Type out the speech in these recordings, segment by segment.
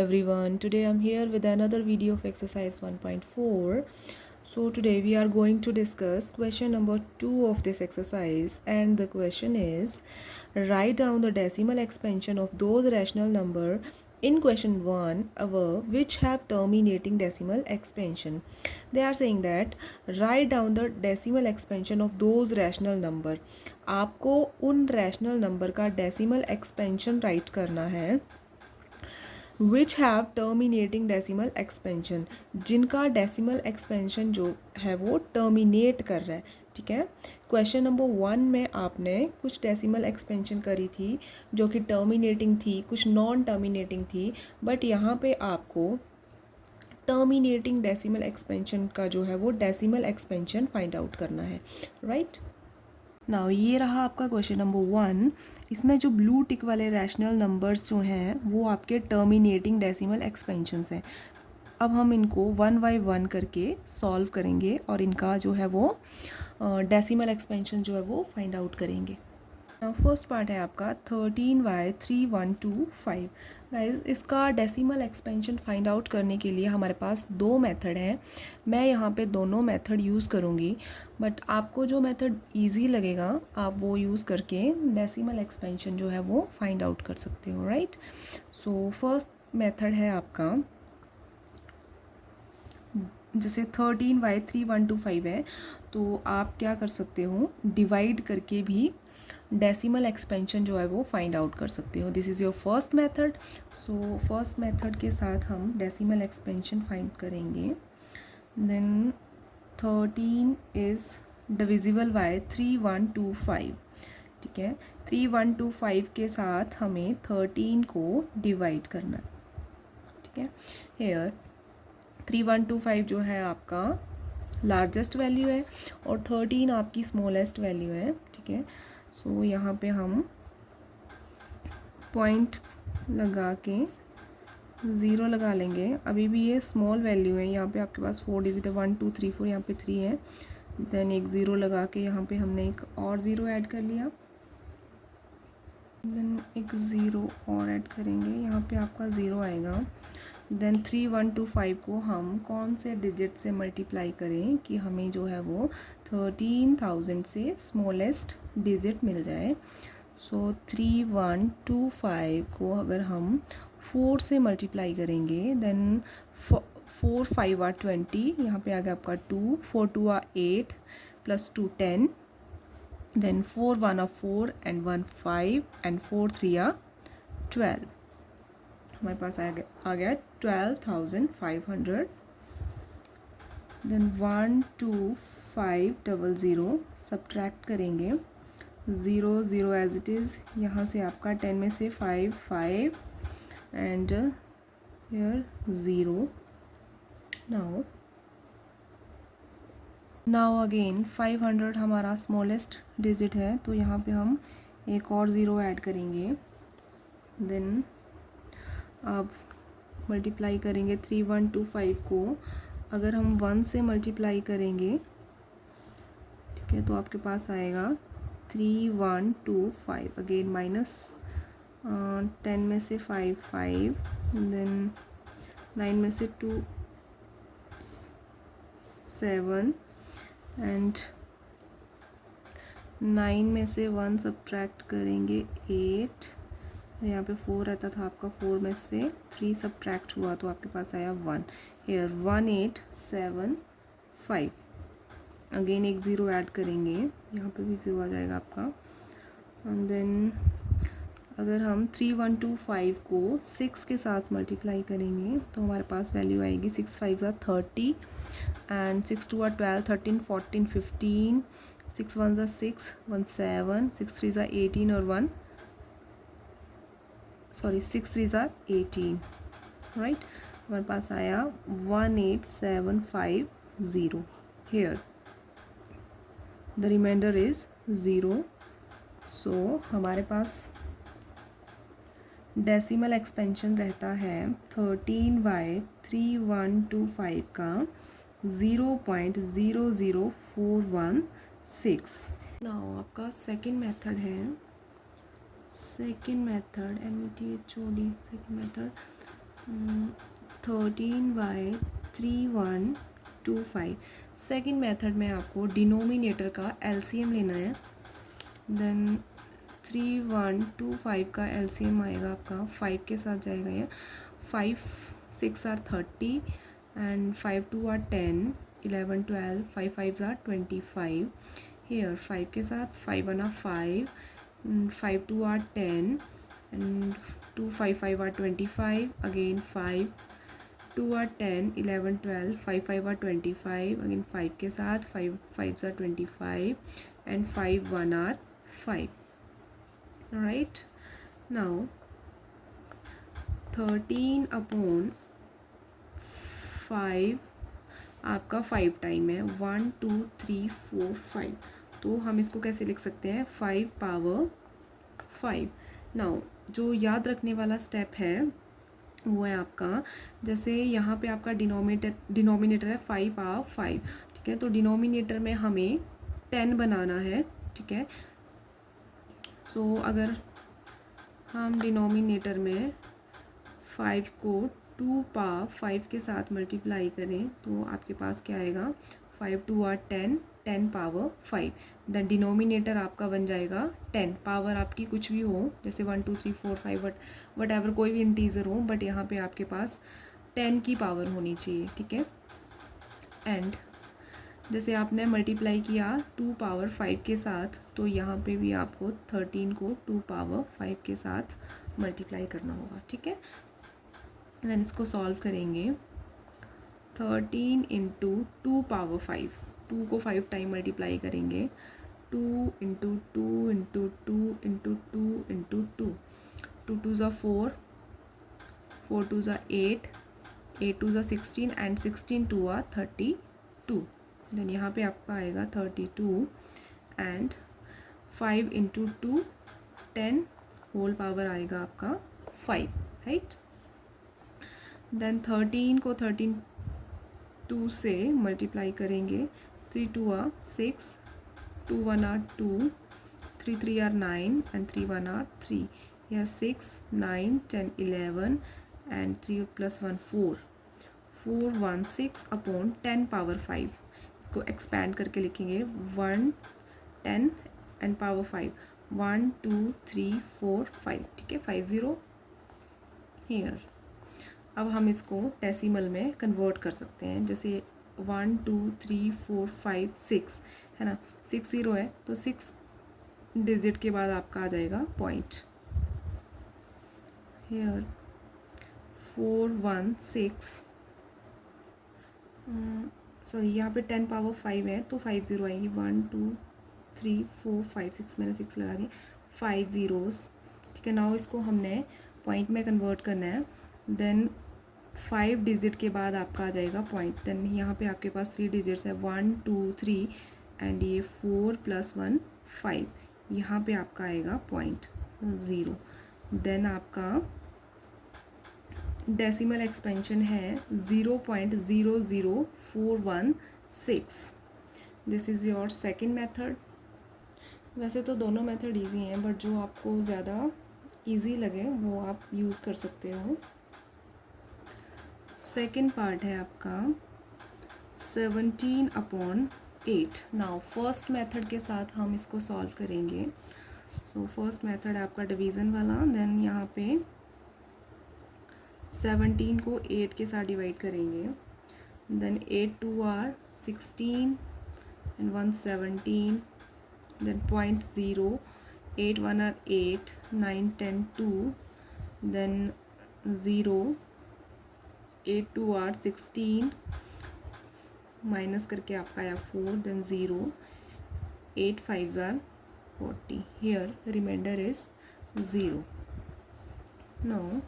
everyone, today I'm here with another video of exercise 1.4. So today we are going to discuss question number 2 of this exercise, and the question is write down the decimal expansion of those rational number in question 1 above which have terminating decimal expansion. They are saying that write down the decimal expansion of those rational number. आपको उन rational number का decimal expansion write करना है which have terminating decimal expansion, जिनका decimal expansion जो है वो terminate कर रहा है। ठीक है, क्वेश्चन नंबर 1 में आपने कुछ डेसिमल एक्सपेंशन करी थी जो कि टर्मिनेटिंग थी, कुछ नॉन टर्मिनेटिंग थी, बट यहाँ पे आपको टर्मिनेटिंग डेसिमल एक्सपेंशन का जो है वो डेसिमल एक्सपेंशन फाइंड आउट करना है, राइट। नाउ ये रहा आपका क्वेश्चन नंबर 1। इसमें जो ब्लू टिक वाले रैशनल नंबर्स जो हैं वो आपके टर्मिनेटिंग डेसिमल एक्सपेंशंस हैं। अब हम इनको 1 बाय 1 करके सॉल्व करेंगे और इनका जो है वो डेसिमल एक्सपेंशन जो है वो फाइंड आउट करेंगे। फर्स्ट पार्ट है आपका 13/3125। गाइस, इसका डेसिमल एक्सपेंशन फाइंड आउट करने के लिए हमारे पास दो मेथड हैं। मैं यहाँ पे दोनों मेथड यूज़ करूँगी, बट आपको जो मेथड इजी लगेगा आप वो यूज़ करके डेसिमल एक्सपेंशन जो है वो फाइंड आउट कर सकते हो, राइट। सो फर्स्ट मेथड है आपका, जैसे 13/3125 है तो आप क्या कर सकते हो, डिवाइड करके भी डेसिमल एक्सपेंशन जो है वो फाइंड आउट कर सकते हो। This is your first method. So first method के साथ हम डेसिमल एक्सपेंशन फाइंड करेंगे। Then 13 is divisible by 3125। ठीक है, 3125 के साथ हमें 13 को डिवाइड करना है। ठीक है, हेयर 3125 जो है आपका लार्जेस्ट वैल्यू है और 13 आपकी स्मॉलेस्ट वैल्यू है। ठीक है, सो यहाँ पे हम पॉइंट लगा के 0 लगा लेंगे। अभी भी ये स्मॉल वैल्यू है, यहाँ पे आपके पास 4 डिजिट है, 1 2 3 4, यहाँ पे 3 है। देन एक 0 लगा के यहाँ पे हमने एक और 0 ऐड कर लिया। देन एक 0 और ऐड करेंगे, यहाँ पे आपका 0 आएगा। देन 3125 को हम कौन से डिजिट से मल्टीप्लाई करें कि हमें जो है वो 13,000 से स्मॉलेस्ट डिजिट मिल जाए। सो 3125 को अगर हम 4 से मल्टीप्लाई करेंगे, देन 4 5 are 20, यहाँ पे आ गया आपका 2, 4 2 are 8 plus 2 10, then 4 1 are 4 and 1 5 and 4 3 are 12। हमारे पास आ गया 12,500। देन 12500 सब्ट्रैक्ट करेंगे, 0 0 एज इट इज़। यहाँ से आपका 10 में से 5 5 एंड हियर 0। नाउ अगेन 500 हमारा स्मॉलेस्ट डिजिट है, तो यहाँ पे हम एक और 0 ऐड करेंगे। देन अब मल्टीप्लाई करेंगे 3125 को, अगर हम 1 से मल्टीप्लाई करेंगे, ठीक है, तो आपके पास आएगा 3125। अगेन माइनस 10 में से 5 5, देन 9 में से 2 7 एंड 9 में से 1 सब्ट्रैक्ट करेंगे 8। यहाँ पे 4 रहता था आपका, 4 में से 3 सब्ट्रैक्ट हुआ तो आपके पास आया 1। हेयर 1875। अगेन एक 0 ऐड करेंगे, यहाँ पे भी 0 आ जाएगा आपका। एंड देन अगर हम 3125 को 6 के साथ मल्टीप्लाई करेंगे तो हमारे पास वैल्यू आएगी 6 5 are 30 and 6 2 are 12 13 14 15, 6 1 are 6 1 7, 6 3 are 18 और 6 3 are 18, राइट। हमारे पास आया 18750। Here the remainder is 0। So हमारे पास डेसिमल एक्सपेंशन रहता है 13/3125 का 0.00416। नाउ आपका सेकेंड मेथड है, second method METHOD। Second method 13/3125। Second method में आपको डिनोमिनेटर का एलसीएम लेना है। देन 3125 का एलसीएम आएगा आपका 5 के साथ जाएगा ये। 5 6 are 30 and 5 2 are 10 11 12 5 5 are 25। Here 5 के साथ 5 1 are 5 5 2 are 10 and 2 5 5 are 25, again 5 2 are 10 11 12 5 5 are 25, again 5 के साथ 5 5 are 25 and 5 1 are 5. Alright, now 13/5 आपका 5 टाइम है 1 2 3 4 5। तो हम इसको कैसे लिख सकते हैं 5 पावर 5। नाउ जो याद रखने वाला स्टेप है वो है आपका, जैसे यहाँ पे आपका डिनोमिनेटर है 5 पावर 5, ठीक है। तो डिनोमिनेटर में हमें 10 बनाना है, ठीक है। सो अगर हम डिनोमिनेटर में 5 को 2 पावर 5 के साथ मल्टीप्लाई करें तो आपके पास क्या आएगा 5 2 आर 10 10 पावर 5। देन डिनोमिनेटर आपका बन जाएगा 10। पावर आपकी कुछ भी हो, जैसे 1 2 3 4 5 वट एवर कोई भी इंटीजर हो, बट यहाँ पे आपके पास 10 की पावर होनी चाहिए, ठीक है। एंड जैसे आपने मल्टीप्लाई किया 2 पावर 5 के साथ, तो यहाँ पे भी आपको 13 को 2 पावर 5 के साथ मल्टीप्लाई करना होगा, ठीक है। देन इसको सॉल्व करेंगे 13 इंटू 2 पावर 5, 2 को 5 टाइम मल्टीप्लाई करेंगे 2 इंटू 2 इंटू 2 इंटू 2 इंटू 2 2 2 ज़ा 4 4 2 ज़ा 8 8 2 ज़ा 16 एंड 16 2 आ 32। देन यहाँ पे आपका आएगा 32 एंड 5 इंटू 2 10 होल पावर आएगा आपका 5, राइट। देन 13 को 13 2 से मल्टीप्लाई करेंगे 3 2 are 6 2 1 are 2 3 3 are 9 and 3 1 are 3। here 6 9 10 11 and 3 plus 1 4 4 1 6 upon 10 power 5। इसको एक्सपैंड करके लिखेंगे 1 10 एंड पावर 5 1 2 3 4 5, ठीक है 50 हेयर। अब हम इसको डेसिमल में कन्वर्ट कर सकते हैं, जैसे 1 2 3 4 5 6 है ना, 6 0 है तो 6 डिजिट के बाद आपका आ जाएगा पॉइंट। हेयर 4 1 6 सॉरी यहाँ पे 10 पावर 5 है तो 50 आएगी 1 2 3 4 5 6, मैंने 6 लगा दी 5 zeros, ठीक है। नाउ इसको हमने पॉइंट में कन्वर्ट करना है। देन 5 डिजिट के बाद आपका आ जाएगा पॉइंट। देन यहाँ पे आपके पास 3 डिजिट्स है 1 2 3 एंड ये 4 प्लस 1 5, यहाँ पे आपका आएगा पॉइंट 0। देन आपका डेसिमल एक्सपेंशन है 0.00416। This is your second method. वैसे तो दोनों मेथड इजी हैं, बट जो आपको ज़्यादा इजी लगे वो आप यूज़ कर सकते हो। सेकेंड पार्ट है आपका 17/8। नाउ फर्स्ट मेथड के साथ हम इसको सॉल्व करेंगे। सो फर्स्ट मेथड है आपका डिवीज़न वाला। देन यहाँ पे 17 को 8 के साथ डिवाइड करेंगे। Then 8 2 are 16 and 1 17, then 0.0 8 1 are 8 9 10 2, then 0 8 2 are 16 minus करके आपका आया 4, then 0 8 5 are 40। Here remainder is 0। No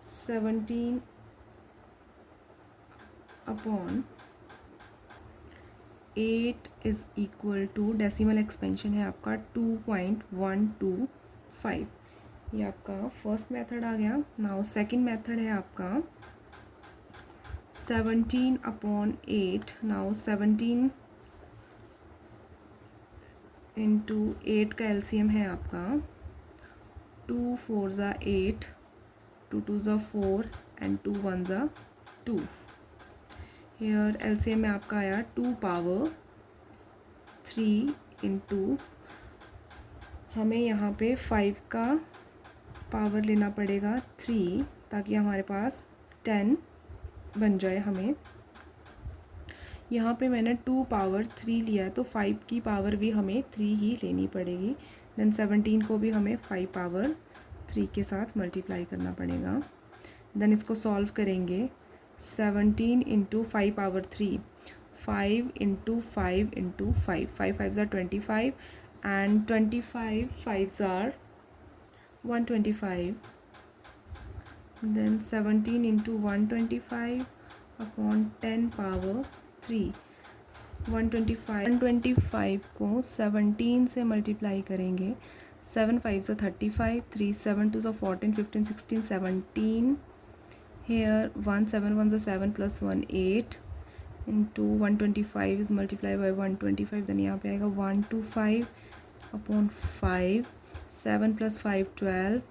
17/8 is equal to decimal expansion है आपका 2.125। ये आपका फर्स्ट मेथड आ गया। नाउ सेकंड मेथड है आपका 17/8। नाउ 17 × 8 का एलसीएम है आपका 2 4 ज़ा 8 2 2s are 4 and 2 1s are 2. Here LCM में आपका आया 2 पावर 3 इंटू, हमें यहाँ पे 5 का पावर लेना पड़ेगा 3 ताकि हमारे पास 10 बन जाए। हमें यहाँ पे मैंने 2 पावर 3 लिया है तो 5 की पावर भी हमें 3 ही लेनी पड़ेगी। देन 17 को भी हमें 5 पावर 3 के साथ मल्टीप्लाई करना पड़ेगा। देन इसको सॉल्व करेंगे। 17 into 5 power 3, 5 into 5 into 5, 5 5s are 25 and 25 5s are 125. Then 17 into 125 upon 10 power 3, 125 को 17 से मल्टीप्लाई करेंगे। 7 5s are 35, 3 7 2s are 14, 15 16 17. Here 1 7 1s are 7 plus 1 8 into 125 is multiplied by 125. then यहाँ पे आएगा 125 upon 5, 7 plus 5 12,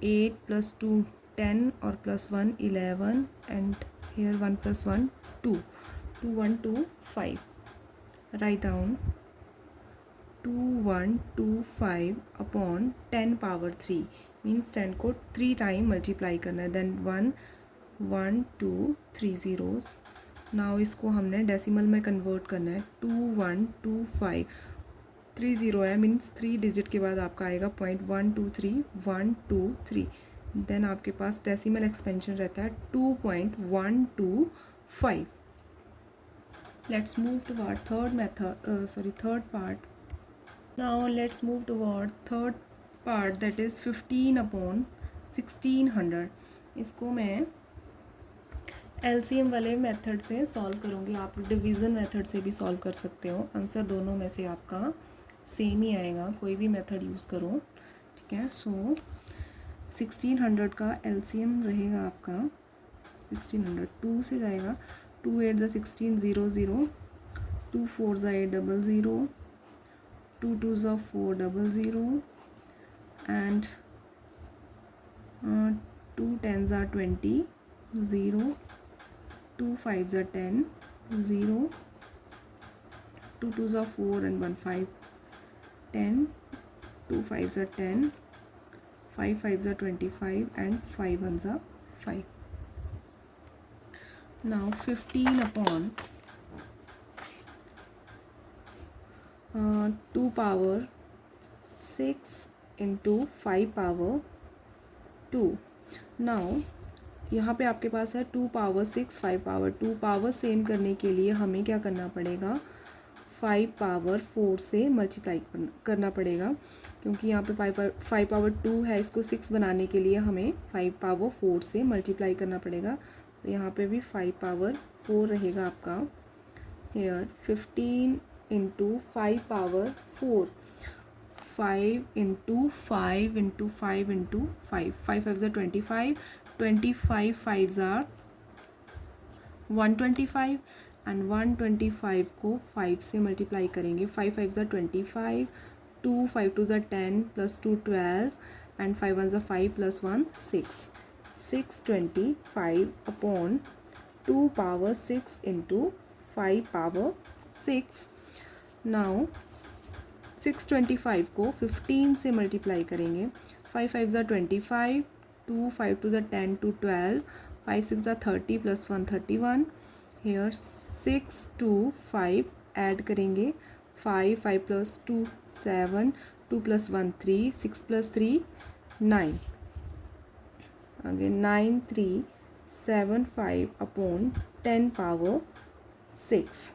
8 plus 2 10 और plus 1 11 and here 1 plus 1 2, 2 1 2 5. Write down 2125 upon 10 power 3 means 10 को 3 time multiply करना है। Then 1 1 2 3 zeros. नाउ इसको हमने डेसिमल में कन्वर्ट करना है। 2125 3 0 है मीन्स 3 डिजिट के बाद आपका आएगा 0.123 123। देन आपके पास डेसिमल एक्सपेंशन रहता है 2.125। Let's move toward third part. Now let's move toward third part that is 15 upon 1600। इसको मैं LCM वाले मेथड से सॉल्व करूँगी। आप डिवीज़न मेथड से भी सॉल्व कर सकते हो। आंसर दोनों में से आपका सेम ही आएगा, कोई भी मेथड यूज़ करो, ठीक है। सो 1600 का LCM रहेगा आपका 1600, 2 से जाएगा 2 8 ज़ा 16 0 0, 2 4 ज़ा 8 0 0, 2 2 ज़ा 4 0 0 and 2 10 ज़ा 20 0, 2 5 ज़ा 10 0, 2 2 ज़ा 4 and 1 5 10, 2 5 ज़ा 10, 5 5 ज़ा 25 and 5 1 ज़ा 5. Now 15 upon 2 power 6 into 5 power 2. Now यहाँ पे आपके पास है 2 पावर 6 5 पावर 2। पावर सेम करने के लिए हमें क्या करना पड़ेगा, 5 पावर 4 से मल्टीप्लाई करना पड़ेगा, क्योंकि यहाँ पे 5 पावर 2 है। इसको 6 बनाने के लिए हमें 5 पावर 4 से मल्टीप्लाई करना पड़ेगा। तो यहाँ पे भी 5 पावर 4 रहेगा आपका। Here 15 into 5 power 4, 5 into 5 into 5 into 5, 5 5 ज़ा 25, 25 5s are 125 एंड 125 को 5 से मल्टीप्लाई करेंगे। 5 5 ज़ा 25, 2 5 2 ज़ा 10 प्लस 2 12 एंड 5 1 ज़ा 5 plus 1 6, 625 upon 2 power 6 into 5 power 6। Now 625 को 15 से मल्टीप्लाई करेंगे। 5 5 ज़ा 25, 2 5 2 ज़ा 10 2 12, 5 6 ज़ा 30 प्लस 1 31। हेयर 6 2 5 ऐड करेंगे। 5 5 प्लस 2 7, 2 प्लस 1 3, 6 प्लस 3 9, आगे 9 3 7 5 upon 10 power 6।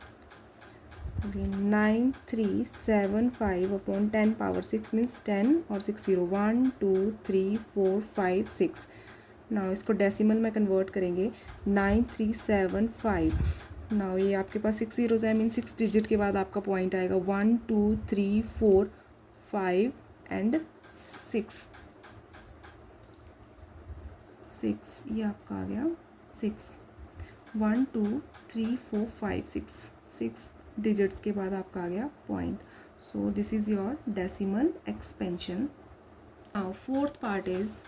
Okay, 9 3 7 5 upon 10 power 6 means 10 और 6 0, 1 2 3 4 5 6। नाउ इसको डेसिमल में कन्वर्ट करेंगे। 9 3 7 5। नाउ ये आपके पास 6 zeros है, मीन 6 डिजिट के बाद आपका पॉइंट आएगा 1 2 3 4 5 एंड 6। ये आपका आ गया 6, 1 2 3 4 5 6 डिजिट्स के बाद आपका आ गया point. So this is your decimal expansion. Now fourth part is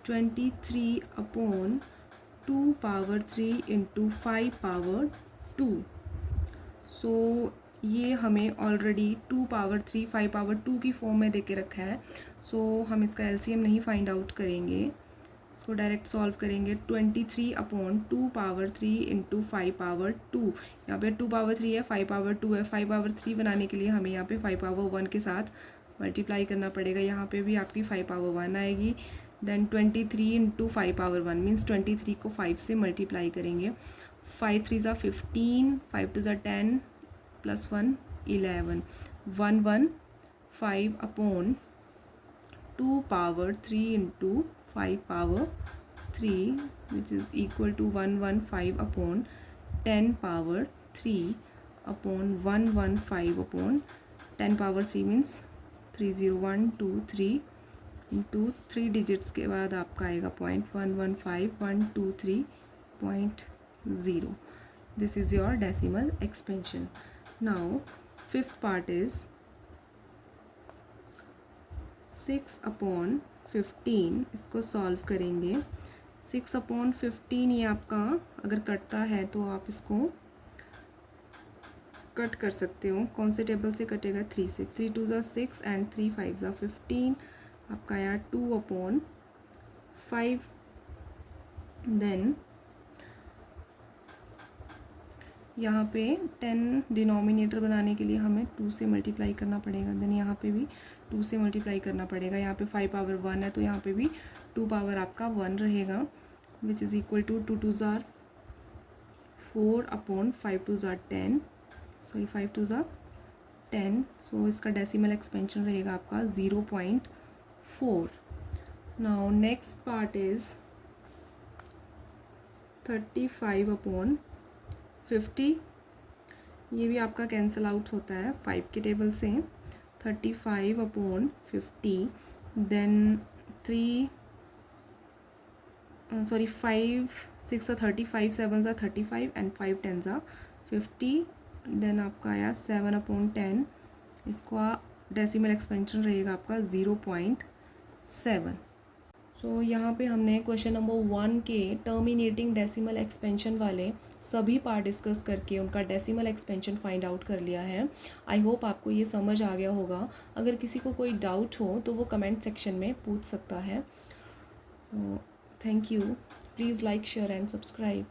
23/2^3 into 5^2। सो ये हमें ऑलरेडी 2^3 5^2 की फॉर्म में दे के रखा है। सो हम इसका एलसीएम नहीं फाइंड आउट करेंगे, इसको डायरेक्ट सॉल्व करेंगे। 23/2^3 इंटू 5^2। यहाँ पे 2^3 है, 5^2 है। 5^3 बनाने के लिए हमें यहाँ पे 5^1 के साथ मल्टीप्लाई करना पड़ेगा। यहाँ पे भी आपकी 5^1 आएगी। देन 23 इंटू 5^1 मीन्स 23 को 5 से मल्टीप्लाई करेंगे। 5 3 ज़ा 15, 5 2 ज़ा 10 plus 1 11 115/2^3 into 5^3 which is equal to 115/10^3 means 30123 into 3 digits के बाद आपका आएगा 0.115123.0। This is your decimal expansion. Now fifth part is 6/15। इसको सॉल्व करेंगे। 6/15 ये आपका अगर कटता है तो आप इसको कट कर सकते हो। कौन से टेबल से कटेगा? 3 से। 3 2 ज़ा 6 एंड 3 5 ज़ा 15। आपका आया 2/5। देन यहाँ पे 10 डिनोमिनेटर बनाने के लिए हमें 2 से मल्टीप्लाई करना पड़ेगा। देन यहाँ पे भी 2 से मल्टीप्लाई करना पड़ेगा। यहाँ पे 5^1 है तो यहाँ पे भी 2 पावर आपका 1 रहेगा, विच इज़ इक्वल टू 2 2 ज़ा 4/5 2 ज़ा 10, सॉरी 5 2 ज़ा 10। सो इसका डेसिमल एक्सपेंशन रहेगा आपका 0.4। Now next part is 35/50। ये भी आपका कैंसिल आउट होता है 5 के टेबल से। 35/50। देन 5 6 ज़ा 35, 7 ज़ा 35 एंड 5 10 ज़ा 50। देन आपका आया 7/10। इसका डेसिमल एक्सपेंशन रहेगा आपका 0.7। सो यहाँ पे हमने क्वेश्चन नंबर 1 के टर्मिनेटिंग डेसिमल एक्सपेंशन वाले सभी पार्ट डिस्कस करके उनका डेसिमल एक्सपेंशन फाइंड आउट कर लिया है। आई होप आपको ये समझ आ गया होगा। अगर किसी को कोई डाउट हो तो वो कमेंट सेक्शन में पूछ सकता है। So thank you. Please like share and subscribe.